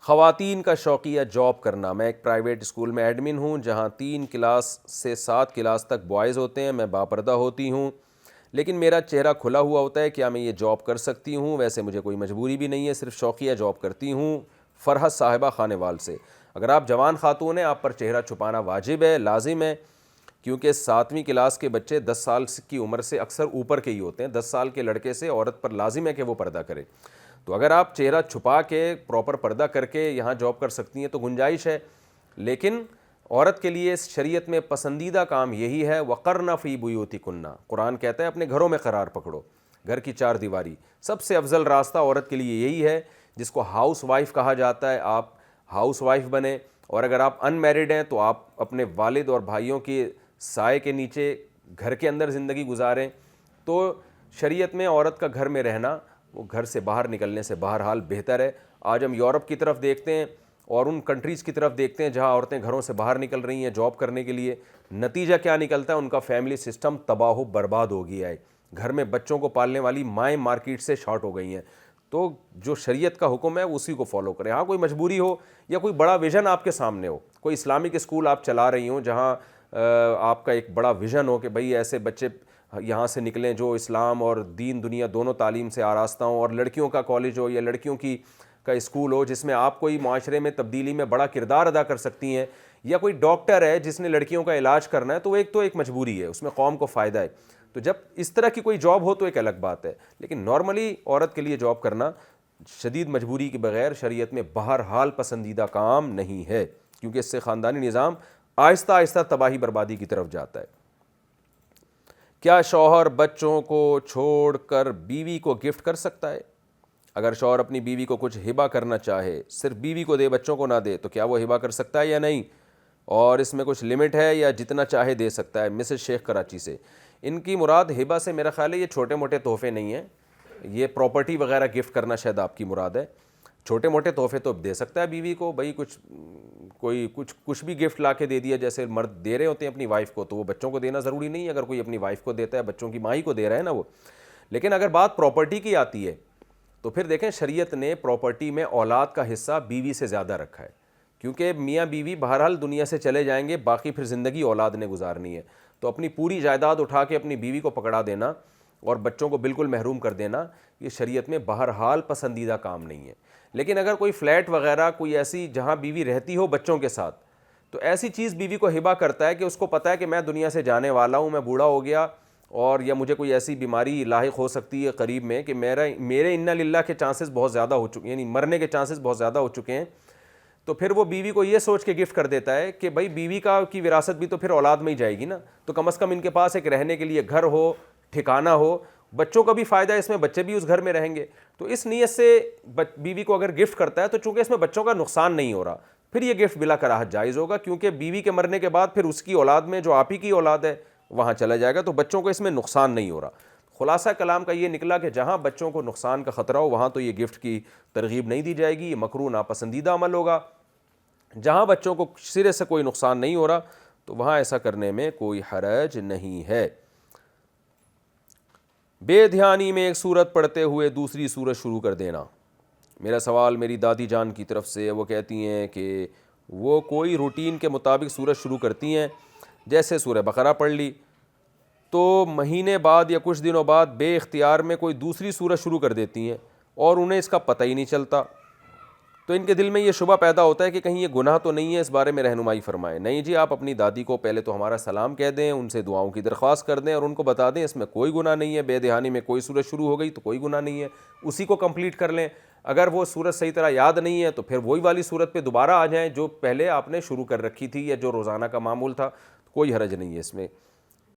خواتین کا شوقیہ جاب کرنا. میں ایک پرائیویٹ اسکول میں ایڈمن ہوں جہاں 3 کلاس سے 7 کلاس تک بوائز ہوتے ہیں. میں باپردہ ہوتی ہوں لیکن میرا چہرہ کھلا ہوا ہوتا ہے. کیا میں یہ جاب کر سکتی ہوں؟ ویسے مجھے کوئی مجبوری بھی نہیں ہے, صرف شوقیہ جاب کرتی ہوں. فرحت صاحبہ خانیوال سے. اگر آپ جوان خاتون ہیں آپ پر چہرہ چھپانا واجب ہے, لازم ہے, کیونکہ 7ویں کلاس کے بچے 10 سال کی عمر سے اکثر اوپر کے ہی ہوتے ہیں. 10 سال کے لڑکے سے عورت پر لازم ہے کہ وہ پردہ کرے. تو اگر آپ چہرہ چھپا کے پراپر پردہ کر کے یہاں جاب کر سکتی ہیں تو گنجائش ہے. لیکن عورت کے لیے شریعت میں پسندیدہ کام یہی ہے, وقرن فی بیوتکن. قرآن کہتا ہے اپنے گھروں میں قرار پکڑو, گھر کی 4 دیواری. سب سے افضل راستہ عورت کے لیے یہی ہے, جس کو ہاؤس وائف کہا جاتا ہے. آپ ہاؤس وائف بنیں, اور اگر آپ ان میرڈ ہیں تو آپ اپنے والد اور بھائیوں کے سائے کے نیچے گھر کے اندر زندگی گزاریں. تو شریعت میں عورت کا گھر میں رہنا وہ گھر سے باہر نکلنے سے بہرحال بہتر ہے. آج ہم یورپ کی طرف دیکھتے ہیں اور ان کنٹریز کی طرف دیکھتے ہیں جہاں عورتیں گھروں سے باہر نکل رہی ہیں جاب کرنے کے لیے. نتیجہ کیا نکلتا ہے؟ ان کا فیملی سسٹم تباہ و برباد ہو گیا ہے. گھر میں بچوں کو پالنے والی مائیں مارکیٹ سے شارٹ ہو گئی ہیں. تو جو شریعت کا حکم ہے اسی کو فالو کریں. ہاں کوئی مجبوری ہو یا کوئی بڑا ویژن آپ کے سامنے ہو, کوئی اسلامک اسکول آپ چلا رہی ہوں جہاں آپ کا ایک بڑا ویژن ہو کہ بھئی ایسے بچے یہاں سے نکلیں جو اسلام اور دین دنیا دونوں تعلیم سے آراستہ ہوں, اور لڑکیوں کا کالج ہو یا لڑکیوں کا اسکول ہو جس میں آپ کوئی معاشرے میں تبدیلی میں بڑا کردار ادا کر سکتی ہیں, یا کوئی ڈاکٹر ہے جس نے لڑکیوں کا علاج کرنا ہے, تو ایک مجبوری ہے, اس میں قوم کو فائدہ ہے. تو جب اس طرح کی کوئی جاب ہو تو ایک الگ بات ہے, لیکن نارملی عورت کے لیے جاب کرنا شدید مجبوری کے بغیر شریعت میں بہرحال پسندیدہ کام نہیں ہے, کیونکہ اس سے خاندانی نظام آہستہ آہستہ تباہی بربادی کی طرف جاتا ہے. کیا شوہر بچوں کو چھوڑ کر بیوی کو گفٹ کر سکتا ہے؟ اگر شوہر اپنی بیوی کو کچھ ہبہ کرنا چاہے, صرف بیوی کو دے بچوں کو نہ دے, تو کیا وہ ہبہ کر سکتا ہے یا نہیں؟ اور اس میں کچھ لمٹ ہے یا جتنا چاہے دے سکتا ہے؟ مسز شیخ کراچی سے. ان کی مراد ہبہ سے میرا خیال ہے یہ چھوٹے موٹے تحفے نہیں ہیں, یہ پراپرٹی وغیرہ گفٹ کرنا شاید آپ کی مراد ہے. چھوٹے موٹے تحفے تو دے سکتا ہے بیوی کو, بھائی کچھ بھی گفٹ لا کے دے دیا جیسے مرد دے رہے ہوتے ہیں اپنی وائف کو, تو وہ بچوں کو دینا ضروری نہیں ہے. اگر کوئی اپنی وائف کو دیتا ہے بچوں کی ماں ہی کو دے رہا ہے نا وہ. لیکن اگر بات پراپرٹی کی آتی ہے تو پھر دیکھیں شریعت نے پراپرٹی میں اولاد کا حصہ بیوی سے زیادہ رکھا ہے, کیونکہ میاں بیوی بہرحال دنیا سے چلے جائیں گے, باقی پھر زندگی اولاد نے گزارنی ہے. تو اپنی پوری جائیداد اٹھا کے اپنی بیوی کو پکڑا دینا اور بچوں کو بالکل محروم کر دینا, یہ شریعت میں بہرحال پسندیدہ کام نہیں ہے. لیکن اگر کوئی فلیٹ وغیرہ کوئی ایسی جہاں بیوی رہتی ہو بچوں کے ساتھ, تو ایسی چیز بیوی کو ہبہ کرتا ہے کہ اس کو پتہ ہے کہ میں دنیا سے جانے والا ہوں, میں بوڑھا ہو گیا, اور یا مجھے کوئی ایسی بیماری لاحق ہو سکتی ہے قریب میں کہ میرے انا للہ کے چانسز بہت زیادہ ہو چکے ہیں, یعنی مرنے کے چانسز بہت زیادہ ہو چکے ہیں. تو پھر وہ بیوی کو یہ سوچ کے گفٹ کر دیتا ہے کہ بھائی بیوی کی وراثت بھی تو پھر اولاد میں ہی جائے گی نا, تو کم از کم ان کے پاس ایک رہنے کے لیے گھر ہو, ٹھکانہ ہو, بچوں کا بھی فائدہ ہے اس میں, بچے بھی اس گھر میں رہیں گے. تو اس نیت سے بیوی کو اگر گفٹ کرتا ہے تو چونکہ اس میں بچوں کا نقصان نہیں ہو رہا, پھر یہ گفٹ بلا کراہت جائز ہوگا, کیونکہ بیوی کے مرنے کے بعد پھر اس کی اولاد میں جو آپ ہی کی اولاد ہے وہاں چلا جائے گا, تو بچوں کو اس میں نقصان نہیں ہو رہا. خلاصہ کلام کا یہ نکلا کہ جہاں بچوں کو نقصان کا خطرہ ہو وہاں تو یہ گفٹ کی ترغیب نہیں دی جائے گی, یہ مکروہ ناپسندیدہ عمل ہوگا. جہاں بچوں کو سرے سے کوئی نقصان نہیں ہو رہا تو وہاں ایسا کرنے میں کوئی حرج نہیں ہے. بے دھیانی میں ایک سورت پڑھتے ہوئے دوسری سورت شروع کر دینا. میرا سوال میری دادی جان کی طرف سے, وہ کہتی ہیں کہ وہ کوئی روٹین کے مطابق سورت شروع کرتی ہیں, جیسے سورہ بقرہ پڑھ لی, تو مہینے بعد یا کچھ دنوں بعد بے اختیار میں کوئی دوسری سورت شروع کر دیتی ہیں اور انہیں اس کا پتہ ہی نہیں چلتا. تو ان کے دل میں یہ شبہ پیدا ہوتا ہے کہ کہیں یہ گناہ تو نہیں ہے, اس بارے میں رہنمائی فرمائیں. نہیں جی, آپ اپنی دادی کو پہلے تو ہمارا سلام کہہ دیں, ان سے دعاؤں کی درخواست کر دیں اور ان کو بتا دیں اس میں کوئی گناہ نہیں ہے. بے دہانی میں کوئی سورت شروع ہو گئی تو کوئی گناہ نہیں ہے, اسی کو کمپلیٹ کر لیں. اگر وہ سورت صحیح طرح یاد نہیں ہے تو پھر وہی والی سورت پہ دوبارہ آ جائیں جو پہلے آپ نے شروع کر رکھی تھی یا جو روزانہ کا معمول تھا, کوئی حرج نہیں ہے اس میں.